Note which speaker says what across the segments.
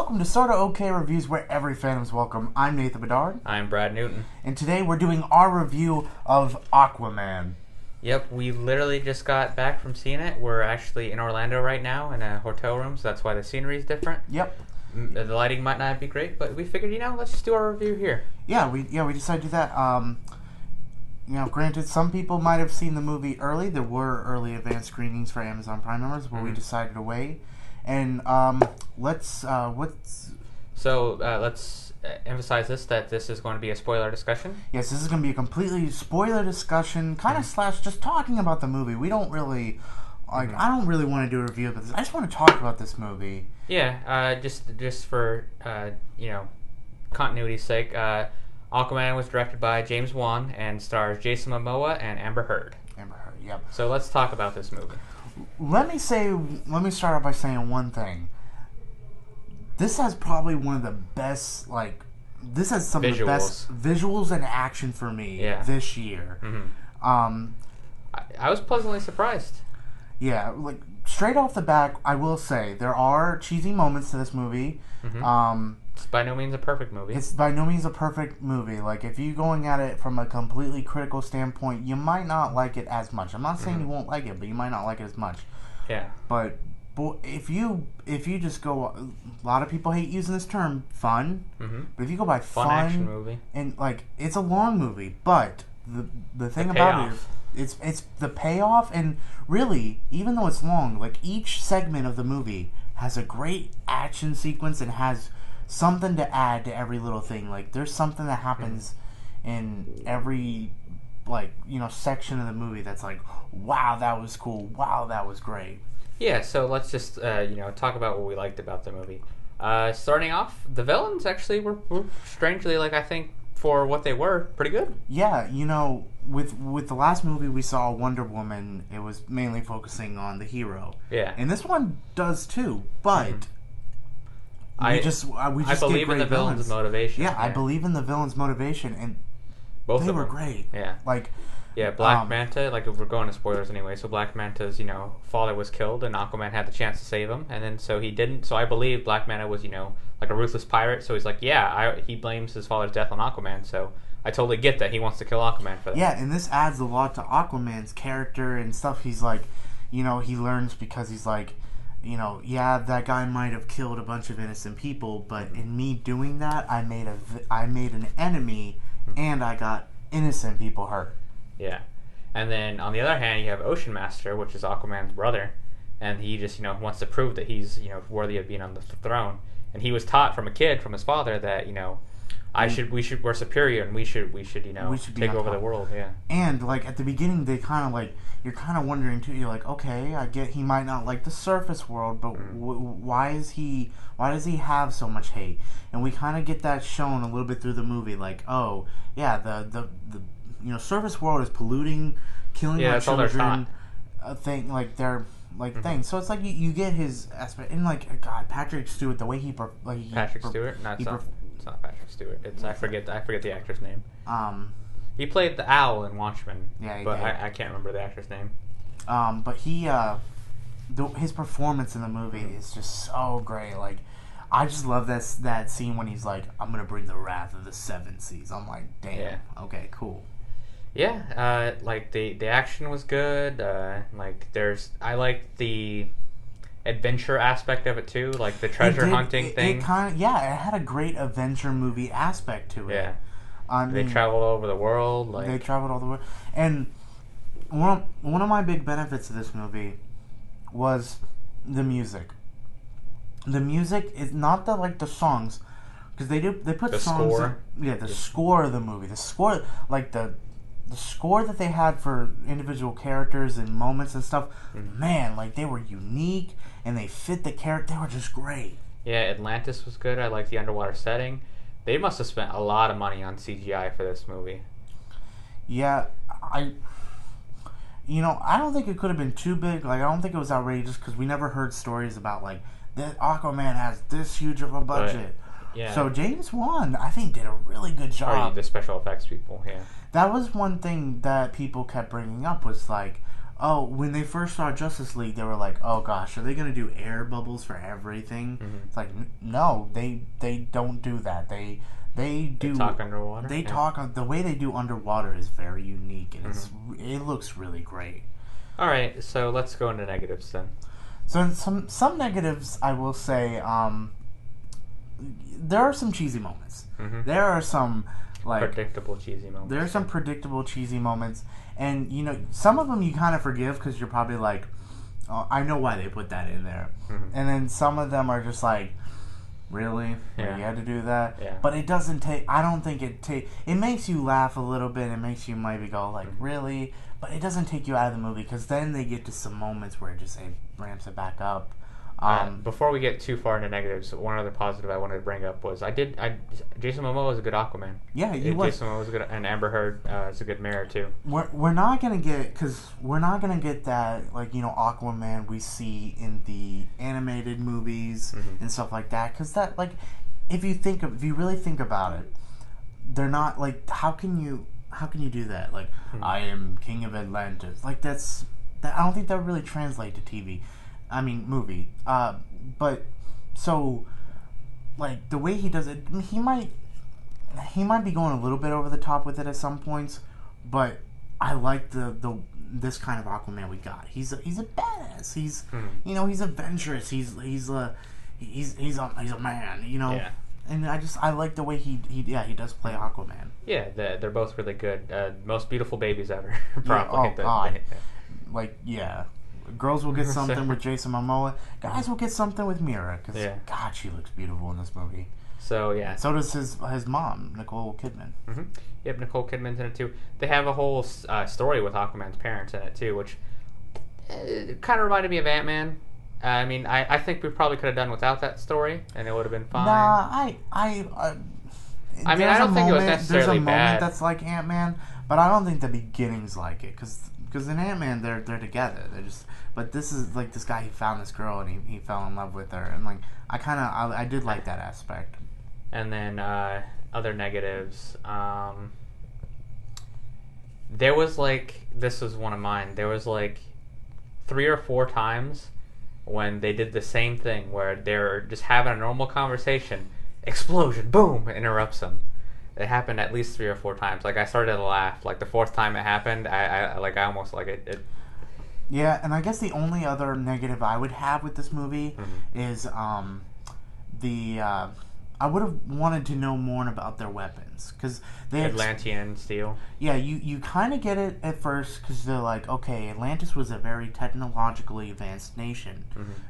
Speaker 1: Welcome to Sortaokay Reviews, where every fan is welcome. I'm Nathan Bedard.
Speaker 2: I'm Brad Newton.
Speaker 1: And today we're doing our review of Aquaman.
Speaker 2: Yep, we literally just got back from seeing it. We're actually in Orlando right now in a hotel room, so that's why the scenery is different.
Speaker 1: Yep.
Speaker 2: The lighting might not be great, but we figured, let's just do our review here.
Speaker 1: Yeah, we decided to do that. Granted, some people might have seen the movie early. There were early advanced screenings for Amazon Prime members, but we decided to wait. And let's
Speaker 2: emphasize that this is going to be a spoiler discussion.
Speaker 1: Yes, this is going to be a completely spoiler discussion, kind of slash just talking about the movie. We don't really, I don't really want to do a review of this. I just want to talk about this movie.
Speaker 2: Yeah, just for, continuity's sake, Aquaman was directed by James Wan and stars Jason Momoa and Amber Heard.
Speaker 1: Amber Heard, yep.
Speaker 2: So let's talk about this movie.
Speaker 1: Let me start off by saying one thing. This has probably one of the best, this has some of the best visuals and action for me this year.
Speaker 2: Mm-hmm. I was pleasantly surprised.
Speaker 1: Yeah, straight off the bat, I will say, there are cheesy moments to this movie.
Speaker 2: Mm-hmm. It's by no means a perfect movie.
Speaker 1: It's by no means a perfect movie. If you're going at it from a completely critical standpoint, you might not like it as much. I'm not saying you won't like it, but you might not like it as much.
Speaker 2: Yeah.
Speaker 1: But if you just go, a lot of people hate using this term, fun. Mm-hmm. But if you go by fun
Speaker 2: action movie,
Speaker 1: and it's a long movie, but the thing about it is it's the payoff, and really, even though it's long, each segment of the movie has a great action sequence and has something to add to every little thing. There's something that happens in every section of the movie that's wow, that was cool, wow, that was great.
Speaker 2: Yeah, so let's just talk about what we liked about the movie. Starting off, the villains actually were strangely, I think for what they were, pretty good.
Speaker 1: Yeah, with the last movie we saw, Wonder Woman, it was mainly focusing on the hero.
Speaker 2: Yeah,
Speaker 1: and this one does too, but
Speaker 2: I believe in the villain's motivation.
Speaker 1: Yeah, I believe in the villain's motivation, and
Speaker 2: both
Speaker 1: they
Speaker 2: of
Speaker 1: were
Speaker 2: them.
Speaker 1: Great.
Speaker 2: Yeah. Black Manta, we're going to spoilers anyway, so Black Manta's, father was killed, and Aquaman had the chance to save him, and then so he didn't, so I believe Black Manta was, a ruthless pirate, so he's he blames his father's death on Aquaman, so I totally get that he wants to kill Aquaman for that.
Speaker 1: Yeah, and this adds a lot to Aquaman's character and stuff. He's he learns because he's that guy might have killed a bunch of innocent people, but in me doing that, I made an enemy, and I got innocent people hurt.
Speaker 2: Yeah. And then, on the other hand, you have Ocean Master, which is Aquaman's brother, and he just, wants to prove that he's, worthy of being on the throne. And he was taught from a kid, from his father, that, we're superior, and we should take over the world, yeah.
Speaker 1: And, at the beginning, they kind of, you're kind of wondering, too, you're okay, I get he might not like the surface world, but why does he have so much hate? And we kind of get that shown a little bit through the movie, oh, yeah, the surface world is polluting, killing our children, thing, thing. So it's you get his aspect, and God, Patrick Stewart, the way
Speaker 2: Patrick Stewart? No, it's not Patrick Stewart. It's I forget the actor's name. He played the owl in Watchmen. Yeah, but I can't remember the actor's name.
Speaker 1: But his performance in the movie is just so great. I just love that scene when he's I'm gonna bring the wrath of the seven seas. I'm damn. Okay, cool.
Speaker 2: Yeah, the action was good. I like the adventure aspect of it too, the treasure hunting thing.
Speaker 1: It had a great adventure movie aspect to it.
Speaker 2: Yeah, they traveled all over the world.
Speaker 1: They traveled all over the world, and one of my big benefits of this movie was the music. The music is not the songs, because they put the songs. Score. The score of the movie. The score, the score that they had for individual characters and moments and stuff, man, they were unique and they fit the character. They were just great. Yeah,
Speaker 2: Atlantis was good. I like the underwater setting. They must have spent a lot of money on CGI for this movie.
Speaker 1: Yeah, I don't think it could have been too big. I don't think it was outrageous, because we never heard stories about that Aquaman has this huge of a budget. Yeah. So James Wan, I think, did a really good job.
Speaker 2: The special effects people, yeah.
Speaker 1: That was one thing that people kept bringing up was oh, when they first saw Justice League, they were like, oh gosh, are they gonna do air bubbles for everything? It's like, no, they don't do that. They
Speaker 2: talk underwater.
Speaker 1: They talk. The way they do underwater is very unique, and it looks really great.
Speaker 2: All right, so let's go into negatives then.
Speaker 1: So some negatives, I will say, there are some cheesy moments. There are some
Speaker 2: predictable cheesy moments.
Speaker 1: There are some predictable cheesy moments, and some of them you kind of forgive because you're probably like, oh, I know why they put that in there, and then some of them are just like, really, you had to do that. But it doesn't take. I don't think it makes you laugh a little bit. It makes you maybe go like, really. But it doesn't take you out of the movie because then they get to some moments where it just ramps it back up.
Speaker 2: Before we get too far into negatives, one other positive I wanted to bring up was Jason Momoa was a good Aquaman.
Speaker 1: Yeah, he was.
Speaker 2: Jason Momoa was a good, and Amber Heard is a good Mara too.
Speaker 1: We're not gonna get that Aquaman we see in the animated movies and stuff like that because that if you really think about it, they're not like how can you do that? Like, I am king of Atlantis. Like, that I don't think that would really translate to TV. I mean, movie. But, so, like, the way he does it, he might be going a little bit over the top with it at some points, but I like this kind of Aquaman we got. He's a badass. He's, he's adventurous. He's a man, Yeah. And I like the way he does play Aquaman.
Speaker 2: Yeah, they're both really good. Most beautiful babies ever. Probably.
Speaker 1: Girls will get something with Jason Momoa. Guys will get something with Mira. Because, God, she looks beautiful in this movie.
Speaker 2: So, yeah.
Speaker 1: So does his mom, Nicole Kidman.
Speaker 2: Yep, Nicole Kidman's in it, too. They have a whole story with Aquaman's parents in it, too, which kind of reminded me of Ant-Man. I mean, I think we probably could have done without that story, and it would have been fine.
Speaker 1: Nah, I don't think it was necessarily bad. There's a moment that's like Ant-Man, but I don't think the beginning's like it, because in Ant-Man they're together. But this is like this guy, he found this girl and he fell in love with her, and like I did like that aspect.
Speaker 2: And then other negatives. There was this was one of mine. There was 3 or 4 times when they did the same thing where they're just having a normal conversation, explosion, boom, interrupts them. It happened at least 3 or 4 times. I started to laugh. The 4th time it happened, I almost it.
Speaker 1: Yeah, and I guess the only other negative I would have with this movie is I would have wanted to know more about their weapons because they
Speaker 2: Atlantean steel.
Speaker 1: Yeah, you kind of get it at first because they're like, okay, Atlantis was a very technologically advanced nation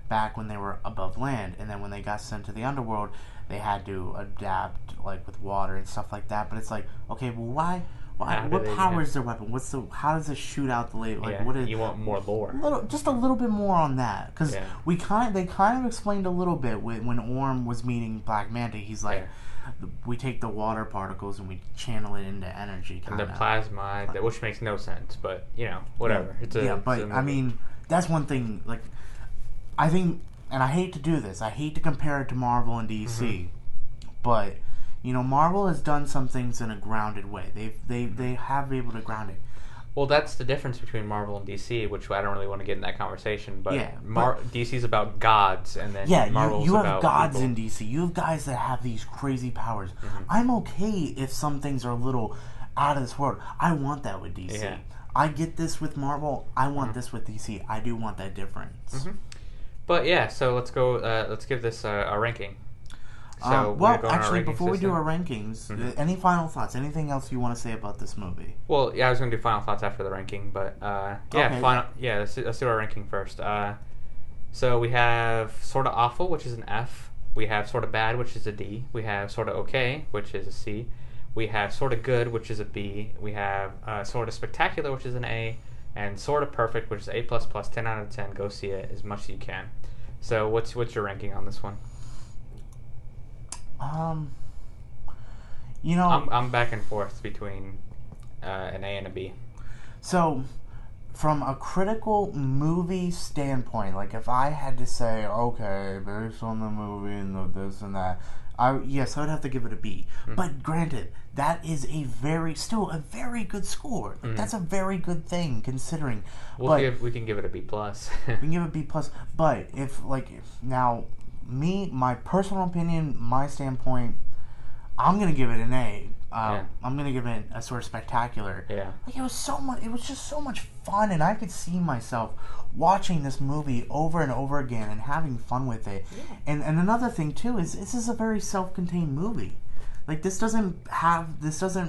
Speaker 1: back when they were above land, and then when they got sent to the underworld, they had to adapt with water and stuff like that. But it's like, okay, well, why? What power is their weapon? How does it shoot out the laser? What is?
Speaker 2: You want more lore?
Speaker 1: Just a little bit more on that, because they kind of explained a little bit when Orm was meeting Black Manta. He's like, we take the water particles and we channel it into energy.
Speaker 2: And the plasma, which makes no sense, but whatever.
Speaker 1: I mean, that's one thing. I think, and I hate to do this. I hate to compare it to Marvel and DC, but. Marvel has done some things in a grounded way. They have been able to ground it.
Speaker 2: Well, that's the difference between Marvel and DC, which I don't really want to get in that conversation. But, DC's about gods, and then Marvel's
Speaker 1: you have
Speaker 2: about
Speaker 1: gods
Speaker 2: people.
Speaker 1: in DC. You have guys that have these crazy powers. I'm okay if some things are a little out of this world. I want that with DC. Yeah. I get this with Marvel. I want this with DC. I do want that difference.
Speaker 2: But so let's go. Let's give this a ranking. So
Speaker 1: actually, before we do our rankings, any final thoughts? Anything else you want to say about this movie?
Speaker 2: Well, I was going to do final thoughts after the ranking, but let's do our ranking first. So we have sort of awful, which is an F. We have sort of bad, which is a D. We have sort of okay, which is a C. We have sort of good, which is a B. We have sort of spectacular, which is an A, and sort of perfect, which is A++. 10 out of 10. Go see it as much as you can. So what's your ranking on this one? I'm back and forth between an A and a B.
Speaker 1: So, from a critical movie standpoint, if I had to say, okay, based on the movie and this and that, Yes, I would have to give it a B. But granted, that is still a very good score. Like, that's a very good thing considering.
Speaker 2: We can give it a B plus.
Speaker 1: We can give it a B plus. But if now, my personal opinion, my standpoint, I'm gonna give it an A. I'm gonna give it a sort of spectacular.
Speaker 2: Yeah.
Speaker 1: Like it was just so much fun, and I could see myself watching this movie over and over again and having fun with it. Yeah. And another thing too is this is a very self-contained movie. Like this doesn't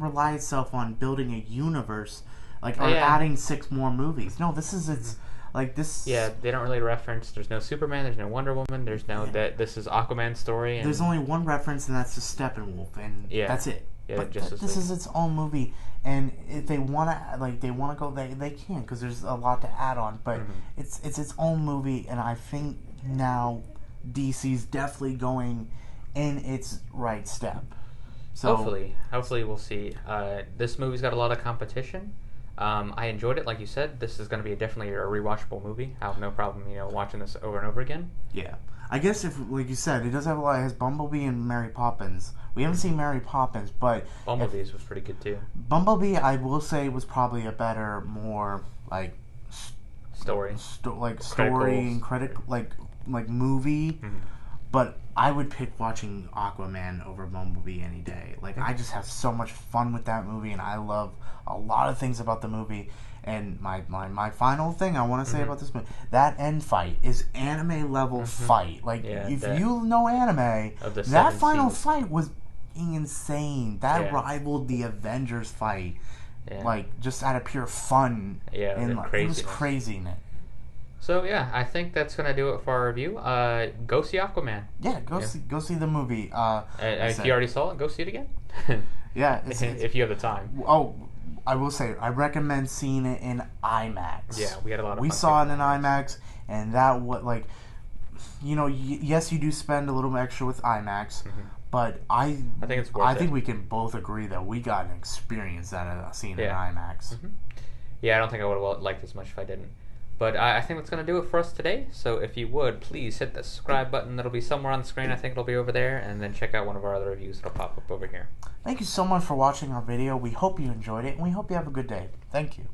Speaker 1: rely itself on building a universe, or adding 6 more movies. No, this is its. Like this.
Speaker 2: Yeah, they don't really reference. There's no Superman. There's no Wonder Woman. There's no that. This is Aquaman's story. And
Speaker 1: there's only one reference, and that's to Steppenwolf, and that's it.
Speaker 2: Yeah,
Speaker 1: but this is its own movie, and if they want to go, they can, because there's a lot to add on. But it's its own movie, and I think now DC's definitely going in its right step. So
Speaker 2: hopefully we'll see. This movie's got a lot of competition. I enjoyed it, like you said. This is going to be definitely a rewatchable movie. I have no problem, watching this over and over again.
Speaker 1: Yeah, I guess if, like you said, it does have a lot. It has Bumblebee and Mary Poppins. We haven't seen Mary Poppins, but
Speaker 2: Bumblebee's was pretty good too.
Speaker 1: Bumblebee, I will say, was probably a better, more
Speaker 2: story
Speaker 1: and movie. But I would pick watching Aquaman over Bumblebee any day. I just have so much fun with that movie, and I love a lot of things about the movie. And my final thing I want to say about this movie, that end fight is anime level fight. If you know anime, that final fight was insane. That rivaled the Avengers fight. Yeah. Just out of pure fun.
Speaker 2: Yeah,
Speaker 1: and it was craziness.
Speaker 2: So yeah, I think that's gonna do it for our review. Go see Aquaman.
Speaker 1: Yeah, go see the movie.
Speaker 2: If you already saw it, go see it again.
Speaker 1: Yeah,
Speaker 2: if you have the time.
Speaker 1: Oh, I will say I recommend seeing it in IMAX.
Speaker 2: Yeah, we had a lot of.
Speaker 1: We saw it in IMAX, and that yes, you do spend a little extra with IMAX, but I think it's worth it. I think we can both agree that we got an experience out of seeing it in IMAX.
Speaker 2: Yeah, I don't think I would have liked it as much if I didn't. But I think that's going to do it for us today. So if you would, please hit the subscribe button. That'll be somewhere on the screen. I think it'll be over there. And then check out one of our other reviews that'll pop up over here.
Speaker 1: Thank you so much for watching our video. We hope you enjoyed it, and we hope you have a good day. Thank you.